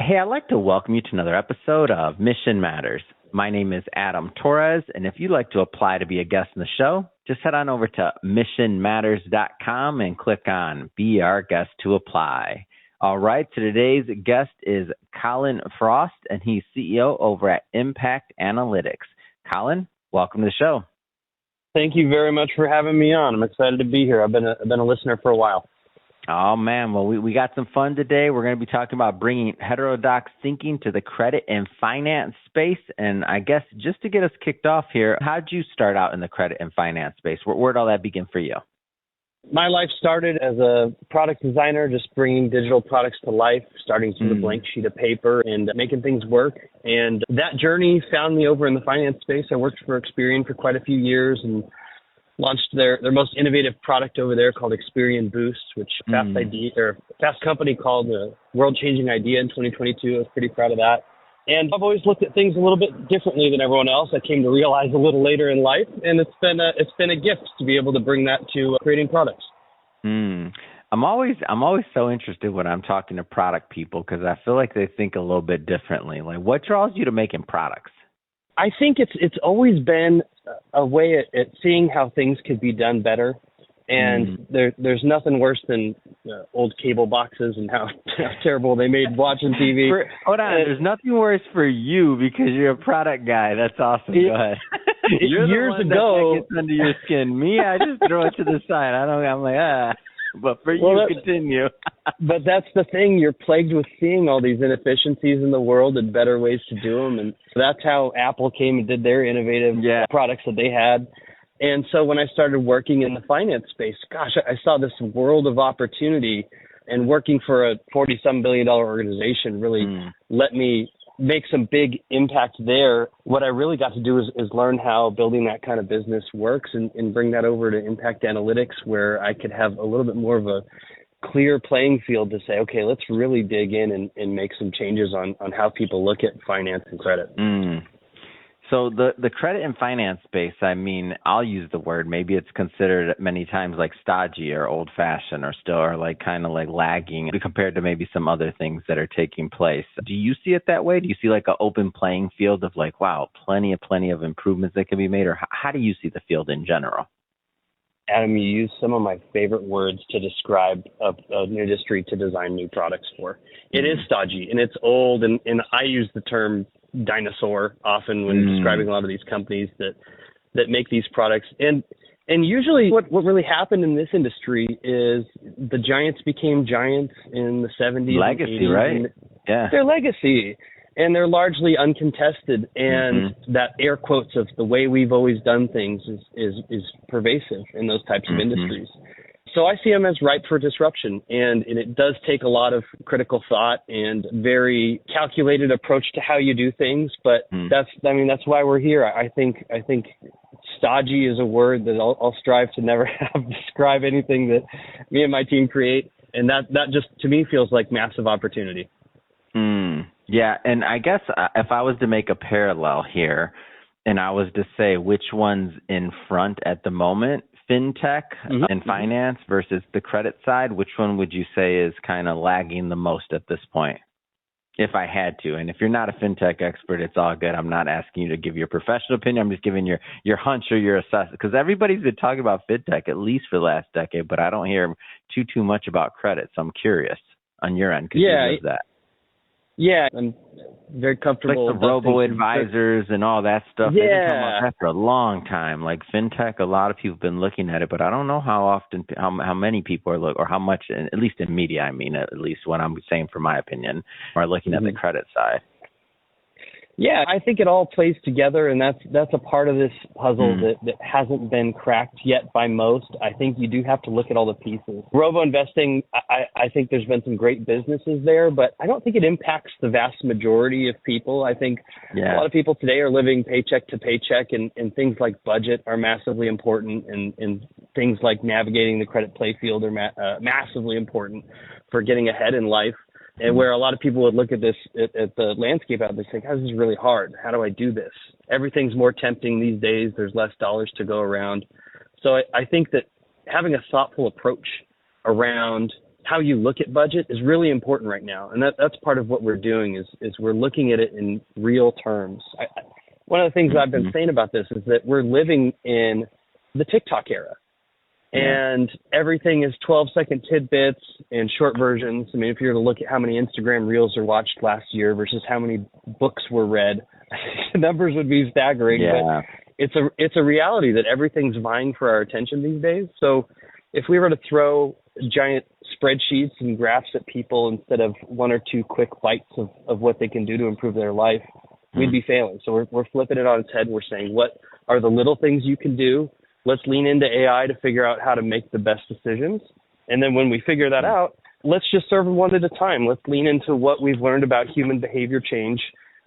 Hey, I'd like to welcome you to another episode of Mission Matters. My name is Adam Torres, and if you'd like to apply to be a guest in the show, just head on over to missionmatters.com and click on Be Our Guest to apply. All right, so today's guest is Colin Frost, and he's CEO over at Impact Analytics. Colin, welcome to the show. Thank you very much for having me on. I'm excited to be here. I've been a listener for a while. Oh, man. Well, we got some fun today. We're going to be talking about bringing heterodox thinking to the credit and finance space. And I guess just to get us kicked off here, how'd you start out in the credit and finance space? Where'd all that begin for you? My life started as a product designer, just bringing digital products to life, starting from the blank sheet of paper and making things work. And that journey found me over in the finance space. I worked for Experian for quite a few years and launched their most innovative product over there called Experian Boost, which Fast Company called a world-changing idea in 2022. I was pretty proud of that. And I've always looked at things a little bit differently than everyone else. I came to realize a little later in life, and it's been a gift to be able to bring that to creating products. I'm always so interested when I'm talking to product people because I feel like they think a little bit differently. Like, what draws you to making products? I think it's always been a way at seeing how things could be done better. And there's nothing worse than old cable boxes and how terrible they made watching TV. Hold on, there's nothing worse for you because you're a product guy. That's awesome. Go ahead. You're years the one ago, that gets under your skin. Me, I just throw it to the side. I'm like. But for you, continue. But that's the thing. You're plagued with seeing all these inefficiencies in the world and better ways to do them. And that's how Apple came and did their innovative products that they had. And so when I started working in the finance space, gosh, I saw this world of opportunity. And working for a $40-some billion organization really let me make some big impact there. What I really got to do is learn how building that kind of business works and bring that over to Impact Analytics, where I could have a little bit more of a clear playing field to say, okay, let's really dig in and make some changes on how people look at finance and credit. So the credit and finance space, I mean, I'll use the word, maybe it's considered many times like stodgy or old-fashioned or still are like kind of like lagging compared to maybe some other things that are taking place. Do you see it that way? Do you see like an open playing field of like, wow, plenty of improvements that can be made? Or how do you see the field in general? Adam, you use some of my favorite words to describe an industry to design new products for. It is stodgy and it's old, and I use the term dinosaur often when describing a lot of these companies that make these products. And usually what really happened in this industry is the giants became giants in the 70s legacy, and 80s. right? Yeah. They're legacy, and they're largely uncontested. And that air quotes of the way we've always done things is pervasive in those types of industries. So I see them as ripe for disruption, and it does take a lot of critical thought and very calculated approach to how you do things. But that's why we're here. I think stodgy is a word that I'll strive to never have describe anything that me and my team create, and that just to me feels like massive opportunity. Yeah, and I guess if I was to make a parallel here, and I was to say which one's in front at the moment, fintech and finance versus the credit side, which one would you say is kind of lagging the most at this point? If I had to. And if you're not a fintech expert, it's all good. I'm not asking you to give your professional opinion. I'm just giving your hunch or your assessment. Because everybody's been talking about fintech at least for the last decade, but I don't hear too much about credit. So I'm curious on your end because you live that. Yeah, I'm very comfortable. Like the robo-advisors and all that stuff. They've been talking about that for a long time. Like fintech, a lot of people have been looking at it, but I don't know how often, how many people are looking, or how much, at least in media, I mean, at least what I'm saying for my opinion, are looking at the credit side. Yeah, I think it all plays together, and that's a part of this puzzle that hasn't been cracked yet by most. I think you do have to look at all the pieces. Robo-investing, I think there's been some great businesses there, but I don't think it impacts the vast majority of people. I think a lot of people today are living paycheck to paycheck, and things like budget are massively important, and things like navigating the credit playfield are massively important for getting ahead in life. And where a lot of people would look at this, at the landscape out there, think, "Oh, this is really hard. How do I do this?" Everything's more tempting these days. There's less dollars to go around. So I think that having a thoughtful approach around how you look at budget is really important right now. And that's part of what we're doing is we're looking at it in real terms. One of the things I've been saying about this is that we're living in the TikTok era. And everything is 12-second tidbits and short versions. I mean, if you were to look at how many Instagram reels are watched last year versus how many books were read, the numbers would be staggering. Yeah. But it's a reality that everything's vying for our attention these days. So if we were to throw giant spreadsheets and graphs at people instead of one or two quick bites of what they can do to improve their life, we'd be failing. So we're flipping it on its head. We're saying, what are the little things you can do? Let's lean into AI to figure out how to make the best decisions. And then when we figure that out, let's just serve them one at a time. Let's lean into what we've learned about human behavior change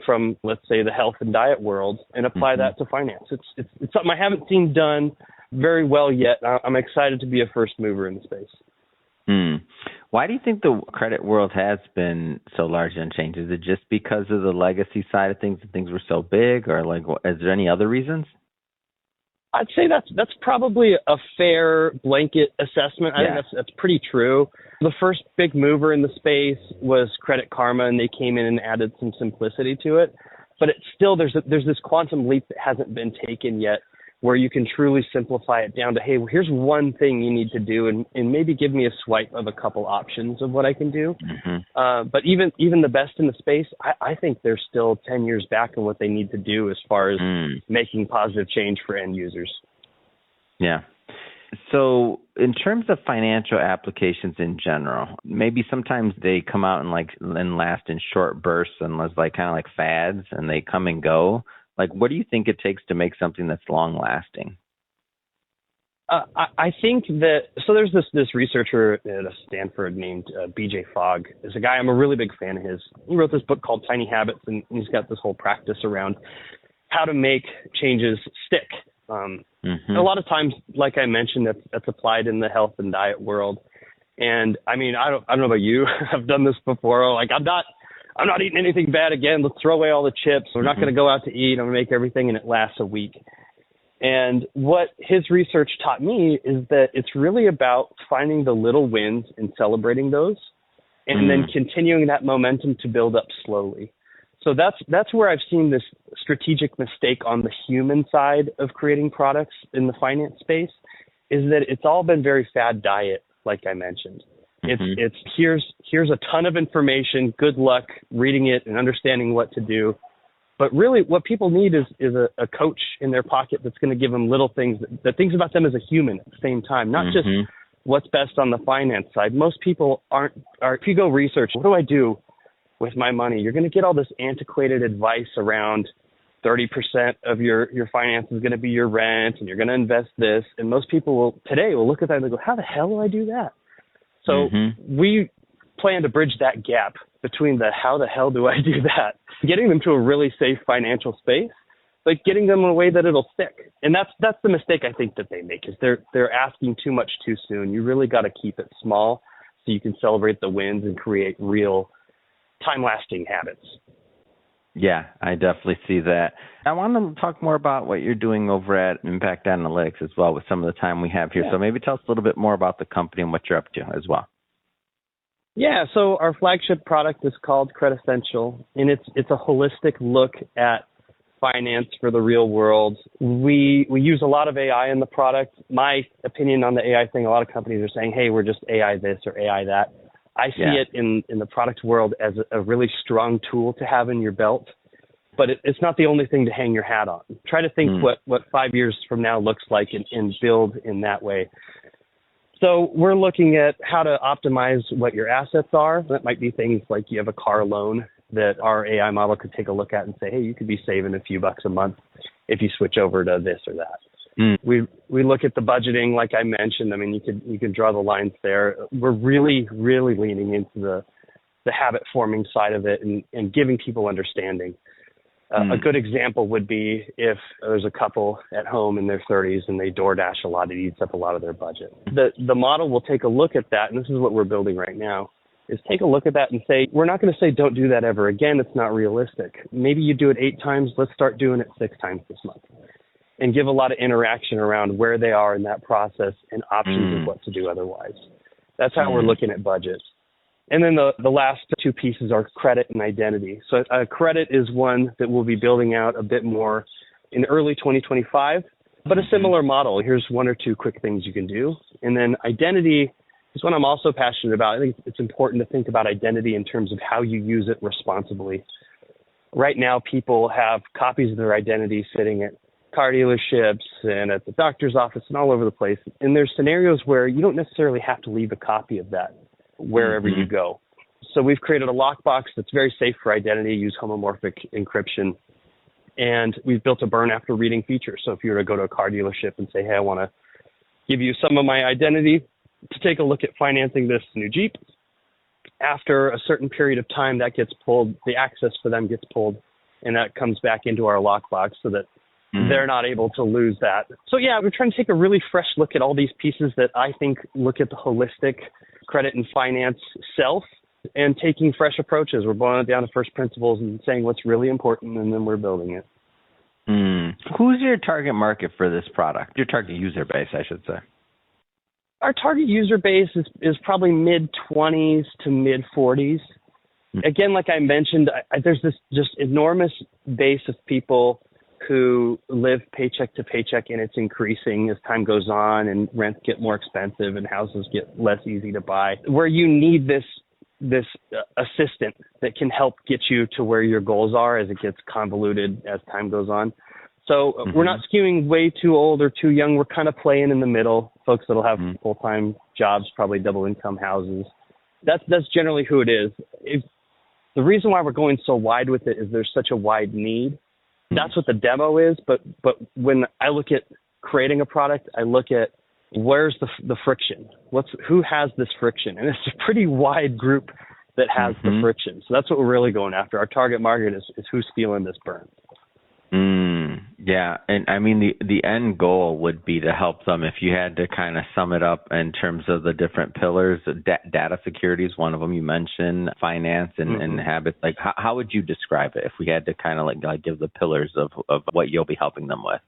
from, let's say, the health and diet world and apply that to finance. It's something I haven't seen done very well yet. I'm excited to be a first mover in the space. Why do you think the credit world has been so large in change? Is it just because of the legacy side of things, that things were so big, or like, is there any other reasons? I'd say that's probably a fair blanket assessment. I think that's pretty true. The first big mover in the space was Credit Karma, and they came in and added some simplicity to it. But it's still, there's this quantum leap that hasn't been taken yet, where you can truly simplify it down to, hey, well, here's one thing you need to do, and maybe give me a swipe of a couple options of what I can do. But even the best in the space, I think they're still 10 years back in what they need to do as far as making positive change for end users. Yeah. So in terms of financial applications in general, maybe sometimes they come out and last in short bursts and like kind of like fads, and they come and go. Like, what do you think it takes to make something that's long-lasting? I think that, so there's this researcher at Stanford named B.J. Fogg. Is a guy, I'm a really big fan of his. He wrote this book called Tiny Habits, and he's got this whole practice around how to make changes stick. A lot of times, like I mentioned, that's applied in the health and diet world. And I mean, I don't know about you. I've done this before. Like, I'm not eating anything bad again. Let's throw away all the chips. We're not going to go out to eat. I'm going to make everything and it lasts a week. And what his research taught me is that it's really about finding the little wins and celebrating those, and then continuing that momentum to build up slowly. So that's where I've seen this strategic mistake on the human side of creating products in the finance space, is that it's all been very fad diet, like I mentioned. It's here's a ton of information. Good luck reading it and understanding what to do. But really, what people need is a coach in their pocket that's going to give them little things that thinks about them as a human at the same time, not just what's best on the finance side. Most people aren't. If you go research, what do I do with my money? You're going to get all this antiquated advice around 30% of your finance is going to be your rent, and you're going to invest this. And most people today will look at that and go, how the hell do I do that? So we plan to bridge that gap between the how the hell do I do that, getting them to a really safe financial space, but getting them in a way that it'll stick. And that's the mistake I think that they make, is they're asking too much too soon. You really got to keep it small so you can celebrate the wins and create real time-lasting habits. Yeah, I definitely see that. I want to talk more about what you're doing over at Impact Analytics as well with some of the time we have here. So maybe tell us a little bit more about the company and what you're up to as well. Yeah, so our flagship product is called Credit Essential, and it's a holistic look at finance for the real world. We use a lot of AI in the product. My opinion on the AI thing, a lot of companies are saying, hey, we're just AI this or AI that. I see it in the product world as a really strong tool to have in your belt, but it's not the only thing to hang your hat on. Try to think what 5 years from now looks like and build in that way. So we're looking at how to optimize what your assets are. That might be things like you have a car loan that our AI model could take a look at and say, hey, you could be saving a few bucks a month if you switch over to this or that. We look at the budgeting, like I mentioned. I mean, you can draw the lines there. We're really, really leaning into the habit forming side of it and giving people understanding. A good example would be if there's a couple at home in their 30s and they DoorDash a lot, it eats up a lot of their budget. The model will take a look at that, and this is what we're building right now, is take a look at that and say, we're not going to say don't do that ever again. It's not realistic. Maybe you do it 8 times. Let's start doing it 6 times this month. And give a lot of interaction around where they are in that process and options of what to do otherwise. That's how we're looking at budgets. And then the last two pieces are credit and identity. So credit is one that we'll be building out a bit more in early 2025, but a similar model. Here's one or two quick things you can do. And then identity is one I'm also passionate about. I think it's important to think about identity in terms of how you use it responsibly. Right now, people have copies of their identity sitting at car dealerships and at the doctor's office and all over the place. And there's scenarios where you don't necessarily have to leave a copy of that wherever you go. So we've created a lockbox that's very safe for identity, use homomorphic encryption. And we've built a burn after reading feature. So if you were to go to a car dealership and say, hey, I want to give you some of my identity to take a look at financing this new Jeep, after a certain period of time that gets pulled, the access for them gets pulled, and that comes back into our lockbox so that they're not able to lose that. So yeah, we're trying to take a really fresh look at all these pieces that I think look at the holistic credit and finance self and taking fresh approaches. We're boiling it down to first principles and saying what's really important, and then we're building it. Who's your target market for this product? Your target user base, I should say. Our target user base is probably mid-20s to mid-40s. Again, like I mentioned, there's this just enormous base of people who live paycheck to paycheck, and it's increasing as time goes on and rents get more expensive and houses get less easy to buy, where you need this assistant that can help get you to where your goals are as it gets convoluted as time goes on. So we're not skewing way too old or too young. We're kind of playing in the middle, folks that'll have full-time jobs, probably double-income houses. That's generally who it is. The reason why we're going so wide with it is there's such a wide need. That's what the demo is. But when I look at creating a product, I look at where's the friction? Who has this friction? And it's a pretty wide group that has the friction. So that's what we're really going after. Our target market is who's feeling this burn. Yeah, and I mean the end goal would be to help them. If you had to kind of sum it up in terms of the different pillars, data security is one of them you mentioned, finance and habits. Like how would you describe it if we had to kind of like give the pillars of what you'll be helping them with?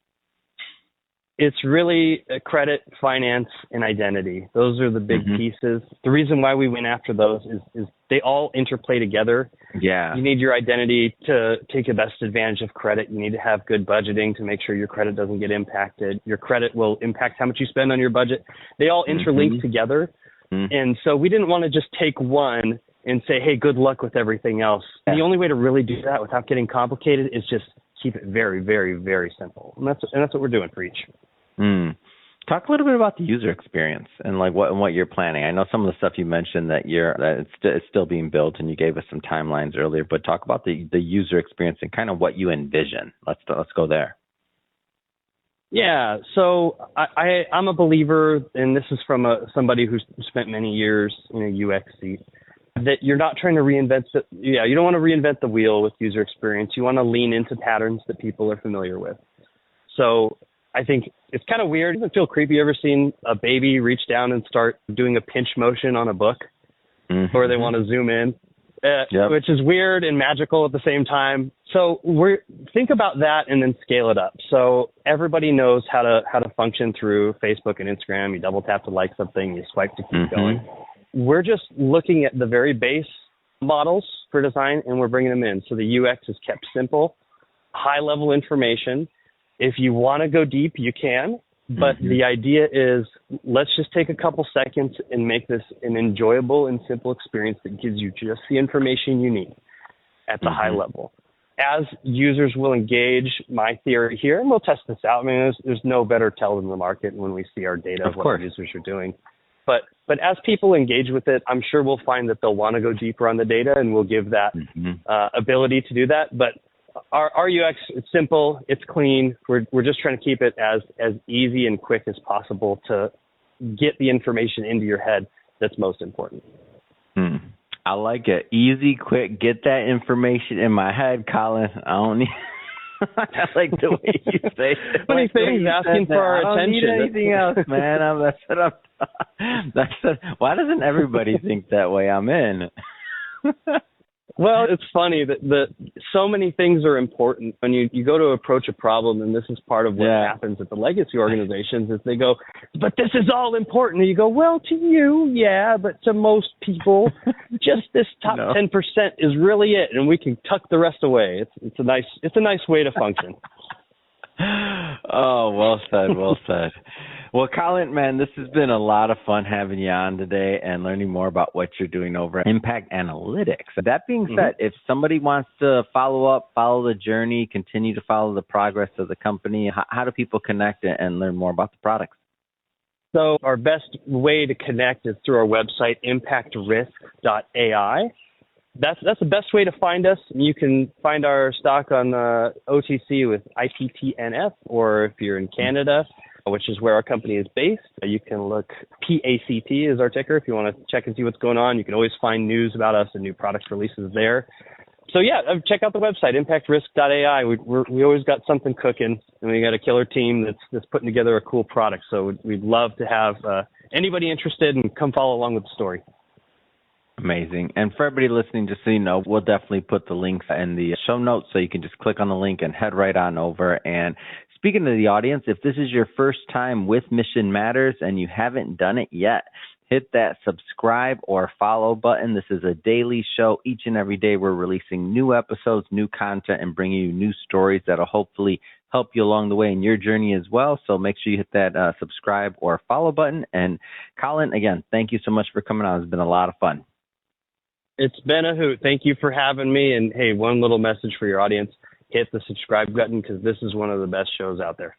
It's really credit, finance, and identity. Those are the big pieces. The reason why we went after those is they all interplay together. Yeah. You need your identity to take the best advantage of credit. You need to have good budgeting to make sure your credit doesn't get impacted. Your credit will impact how much you spend on your budget. They all interlink together. And so we didn't want to just take one and say, hey, good luck with everything else. Yeah. The only way to really do that without getting complicated is just keep it very, very, very simple. And that's what we're doing for each. Talk a little bit about the user experience and like what you're planning. I know some of the stuff you mentioned that it's still being built, and you gave us some timelines earlier. But talk about the user experience and kind of what you envision. Let's go there. Yeah, so I'm a believer, and this is from somebody who's spent many years in a UX seat, that you're not trying to reinvent you don't want to reinvent the wheel with user experience. You want to lean into patterns that people are familiar with. So I think it's kind of weird. Does it feel creepy? You ever seen a baby reach down and start doing a pinch motion on a book, or they want to zoom in, which is weird and magical at the same time. So think about that and then scale it up. So everybody knows how to function through Facebook and Instagram. You double tap to like something, you swipe to keep going. We're just looking at the very base models for design, and we're bringing them in. So the UX is kept simple, high level information. If you want to go deep, you can, but the idea is let's just take a couple seconds and make this an enjoyable and simple experience that gives you just the information you need at the high level. As users will engage, my theory here, and we'll test this out. I mean, there's no better tell than the market when we see our data of what our users are doing. But as people engage with it, I'm sure we'll find that they'll want to go deeper on the data, and we'll give that ability to do that. But our UX, it's simple, it's clean. We're just trying to keep it as easy and quick as possible to get the information into your head that's most important. I like it. Easy, quick, get that information in my head, Colin. I don't need... I like the way you say it. Funny thing, he's asking for our attention. I don't need anything else, man. Why doesn't everybody think that way? I'm in. Well, it's funny that so many things are important when you go to approach a problem, and this is part of what happens at the legacy organizations is they go, but this is all important. And you go, well, to you, yeah, but to most people, just this top 10% is really it, and we can tuck the rest away. It's a nice way to function. Oh, well said, well said. Well, Colin, man, this has been a lot of fun having you on today and learning more about what you're doing over at Impact Analytics. That being said, if somebody wants to follow the journey, continue to follow the progress of the company, how do people connect and learn more about the products? So our best way to connect is through our website, impactrisk.ai. That's the best way to find us. You can find our stock on the OTC with IPTNF, or if you're in Canada, which is where our company is based, you can look, PACT is our ticker. If you want to check and see what's going on, you can always find news about us and new product releases there. So yeah, check out the website, impactrisk.ai. We always got something cooking, and we got a killer team that's putting together a cool product. So we'd love to have anybody interested and come follow along with the story. Amazing. And for everybody listening, just so you know, we'll definitely put the links in the show notes so you can just click on the link and head right on over. And speaking to the audience, if this is your first time with Mission Matters and you haven't done it yet, hit that subscribe or follow button. This is a daily show. Each and every day we're releasing new episodes, new content, and bringing you new stories that'll hopefully help you along the way in your journey as well. So make sure you hit that subscribe or follow button. And Colin, again, thank you so much for coming on. It's been a lot of fun. It's been a hoot. Thank you for having me. And hey, one little message for your audience, hit the subscribe button because this is one of the best shows out there.